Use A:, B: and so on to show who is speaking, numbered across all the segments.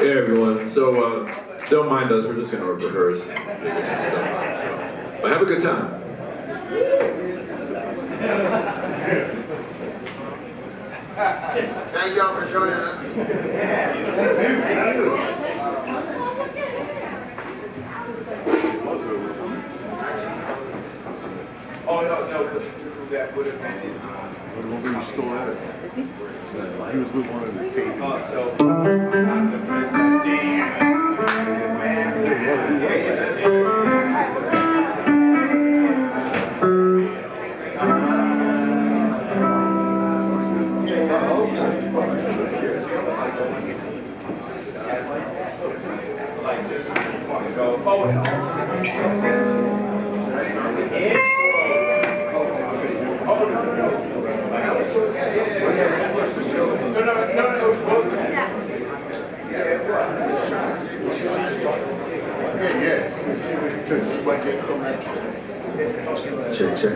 A: Hey everyone, so don't mind us, we're just gonna rehearse and figure some stuff out, so. But have a good time.
B: Thank y'all for joining us.
C: Oh, no, because that would have been in.
D: What were you still at it? He was with one of the Canadian.
C: So, like, just want to go. Oh, and also,
B: Check, check.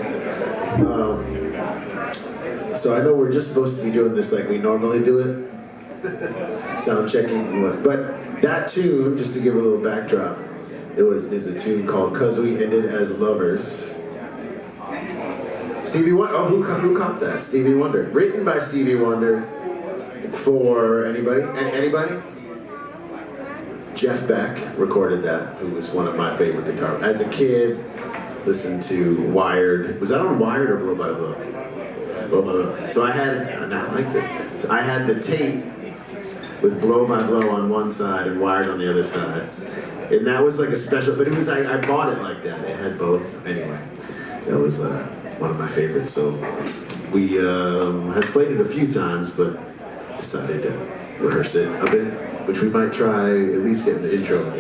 B: So I know we're just supposed to be doing this like we normally do it. Sound checking, but that tune, just to give a little backdrop, is a tune called "Cause We Ended as Lovers." Stevie Wonder. Oh, who caught that? Stevie Wonder. Written by Stevie Wonder for anybody? Anybody? Jeff Beck recorded that, who was one of my favorite guitar. As a kid, listened to Wired. Was that on Wired or Blow by Blow? Blow by Blow. So I had, not like this. So I had the tape with Blow by Blow on one side and Wired on the other side. And that was like a special, but it was, I bought it like that. It had both. Anyway, that was one of my favorites. So we had played it a few times, but decided to rehearse it a bit, which we might try at least getting the intro.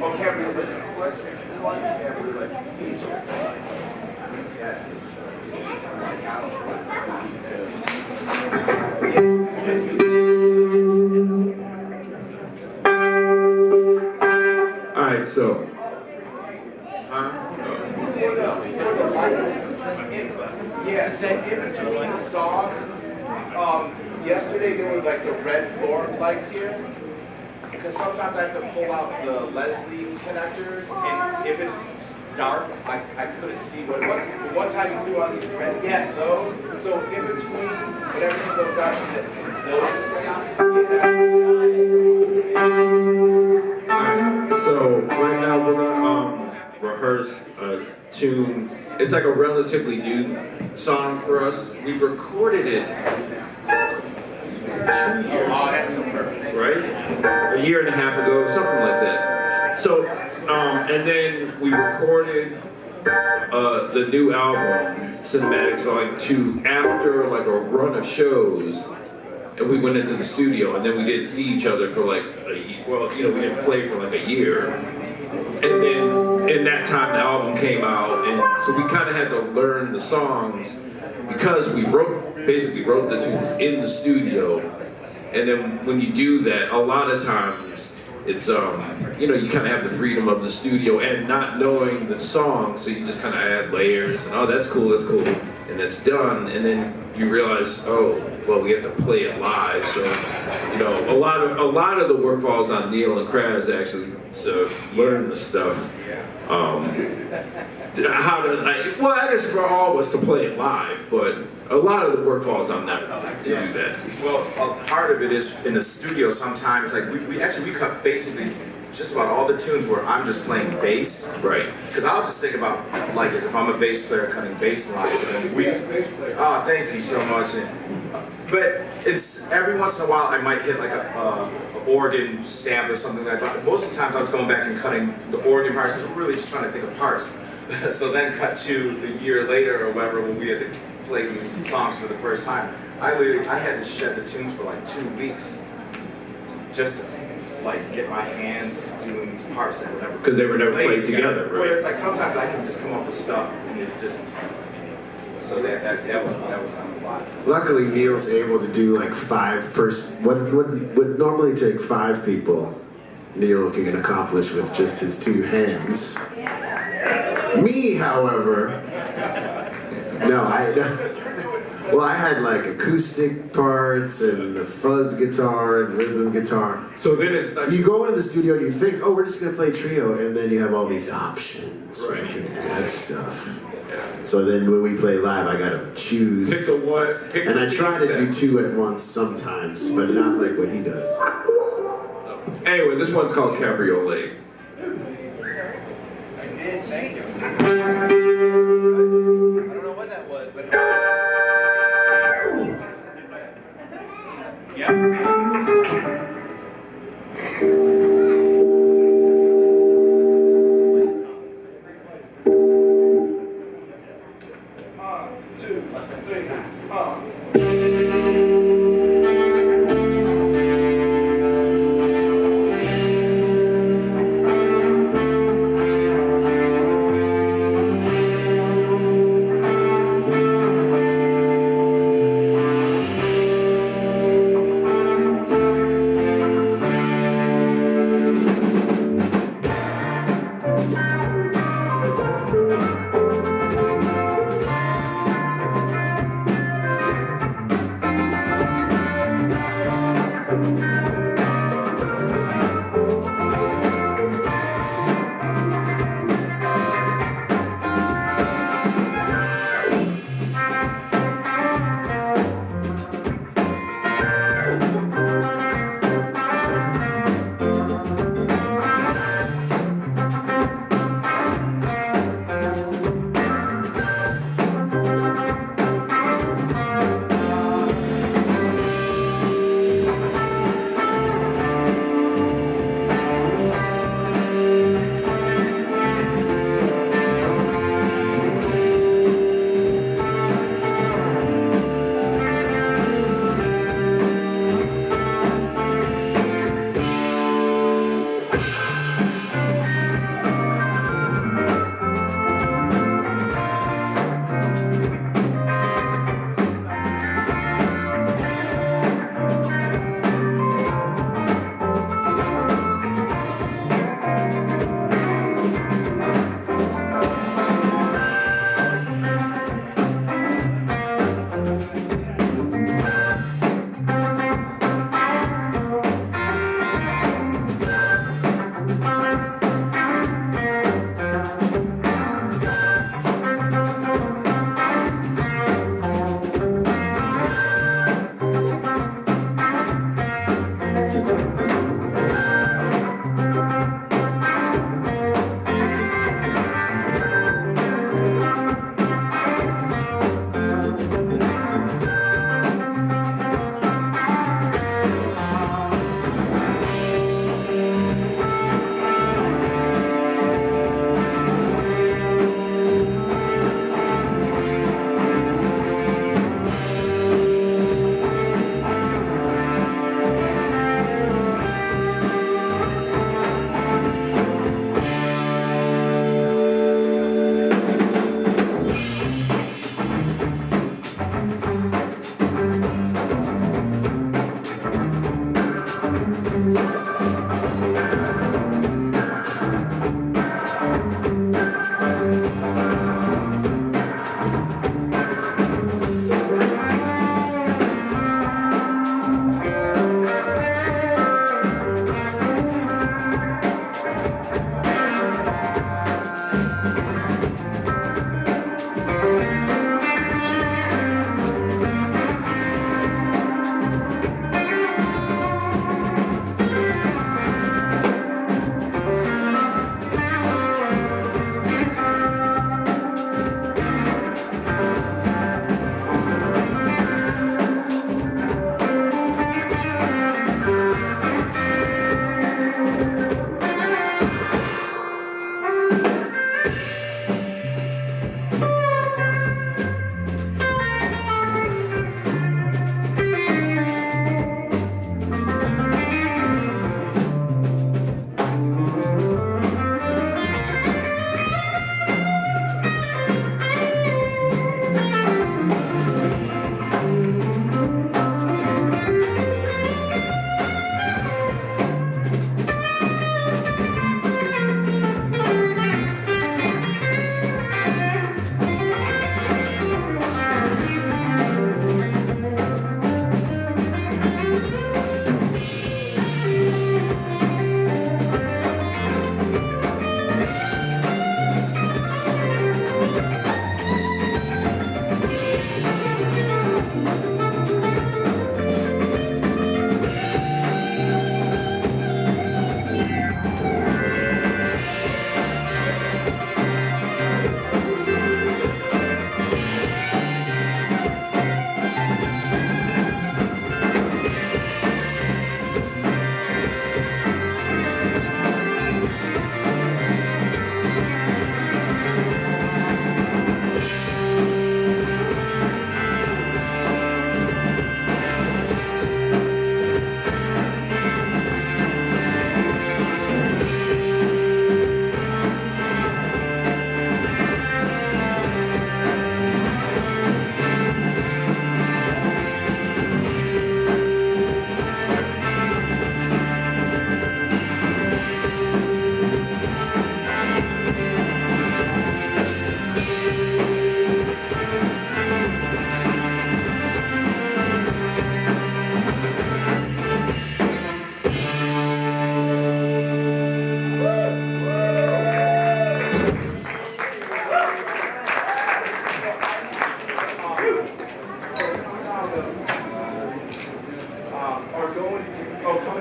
C: Oh, Cabriolet. Cabriolet.
A: Alright, so.
C: Yeah, so in between the songs, yesterday there were like the red floor lights here. Because sometimes I have to pull out the Leslie connectors, and if it's dark, I couldn't see what it was. But one time you threw on these red, yes, those. So in between, when everything goes dark, those just like
A: Alright, so right now we're gonna rehearse a tune it's like a relatively new song for us. We recorded it 2 years
C: Oh, that's so perfect.
A: right? A year and a half ago, something like that. So, and then we recorded the new album, Cinematics Volume 2, after like a run of shows, and we went into the studio, and then we didn't see each other for like well, we didn't play for like a year. And then in that time, the album came out, and so we kind of had to learn the songs because we basically wrote the tunes in the studio. And then when you do that, a lot of times it's you kind of have the freedom of the studio and not knowing the song, so you just kind of add layers and that's cool, and it's done. And then you realize, oh, well, we have to play it live. So a lot of the work falls on Neil and Kraz actually to learn the stuff. How to I guess for all of us to play it live, but a lot of the work falls on them to do that.
E: Well, part of it is in the studio sometimes, like we cut basically just about all the tunes where I'm just playing bass.
A: Right.
E: Because I'll just think about, like, as if I'm a bass player cutting bass lines. And thank you so much. But it's every once in a while I might hit like a organ stamp or something like that. But most of the times I was going back and cutting the organ parts because we're really just trying to think of parts. So then cut to a year later or whatever when we had to play these songs for the first time. I had to shed the tunes for like 2 weeks just to like get my hands doing these parts that were never
A: Because they were never played together, right?
E: Whereas like sometimes I can just come up with stuff and it just so that was kind of a lot.
B: Luckily, Neil's able to do like what would normally take 5 people, Neil can accomplish with just his 2 hands. Me, however, I had like acoustic parts and the fuzz guitar and rhythm guitar.
A: So then it's like
B: You go into the studio and you think, oh, we're just gonna play trio, and then you have all these options where you
A: Right.
B: can add stuff. So then when we play live, I gotta choose.
A: pick the one.
B: And I try to do 2 at once sometimes, but not like what he does.
A: Anyway, this one's called Cabriolet.
C: Thank you. I don't know what that was, but. Yeah. 2, 3.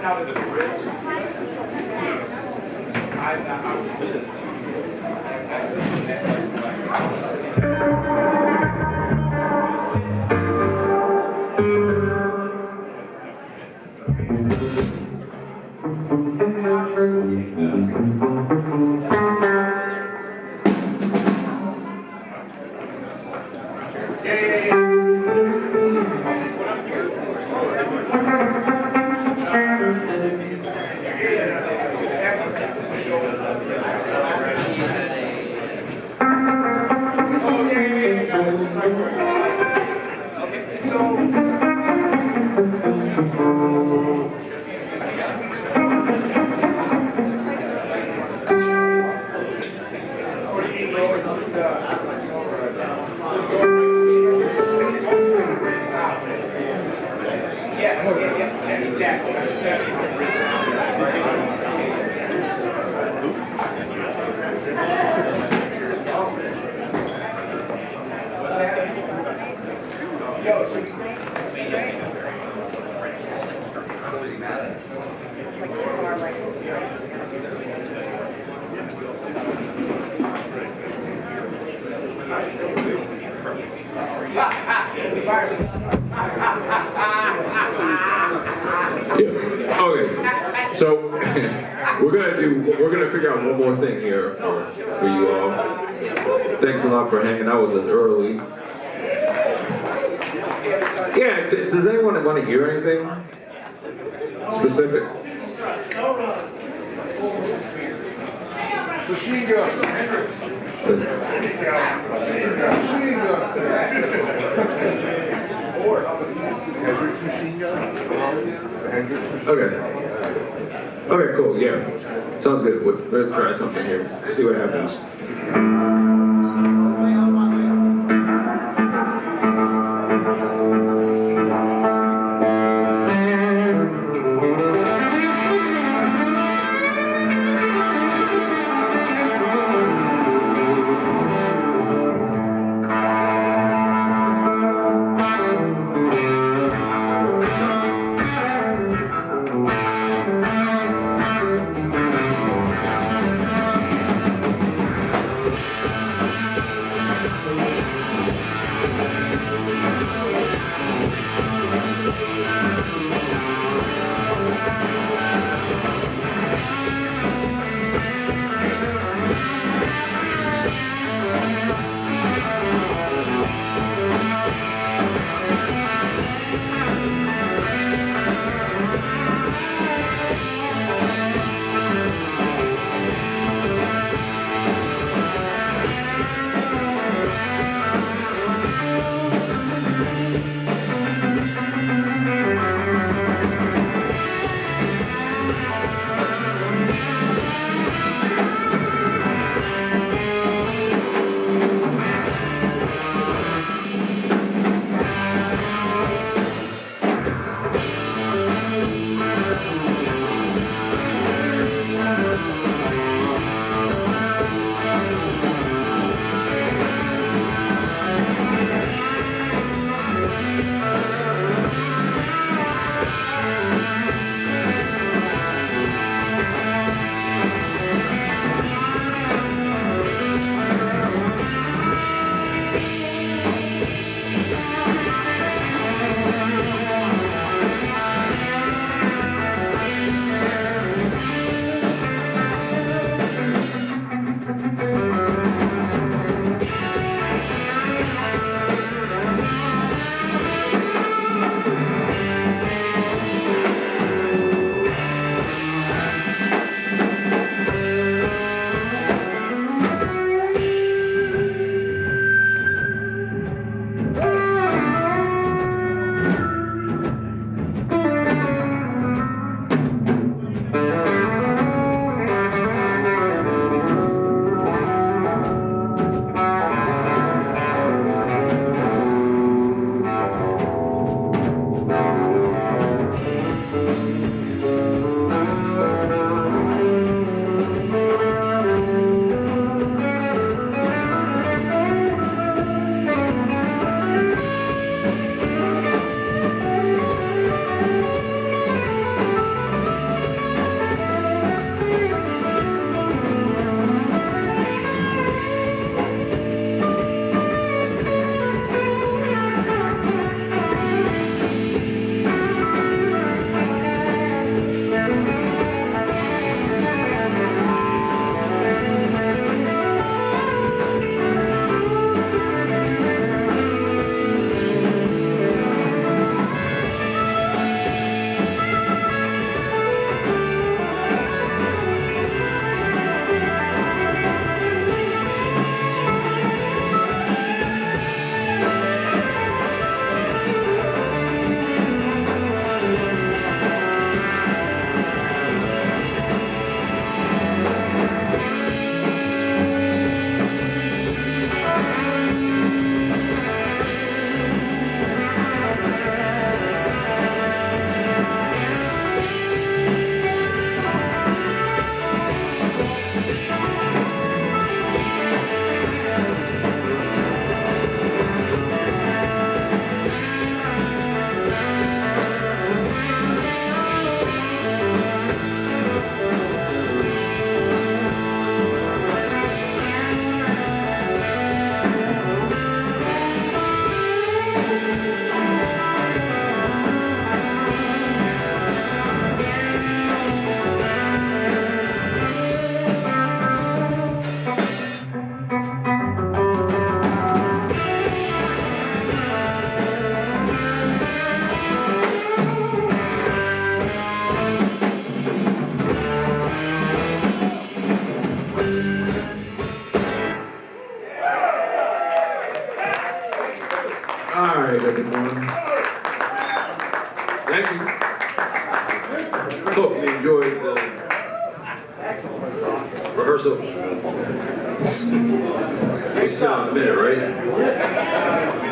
C: coming out of the bridge. I was with it.
A: Yeah. Okay. So we're gonna figure out one more thing here for you all. Thanks a lot for hanging out with us early. Yeah. Does anyone want to hear anything specific?
D: Machine gun. Machine gun. Hendrix machine gun. Hendrix machine gun.
A: Okay. Okay, cool, yeah. Sounds good. We're gonna try something here. See what happens. All right, everyone. Thank you. Hope you enjoyed the rehearsal. We'll see you in a minute, right?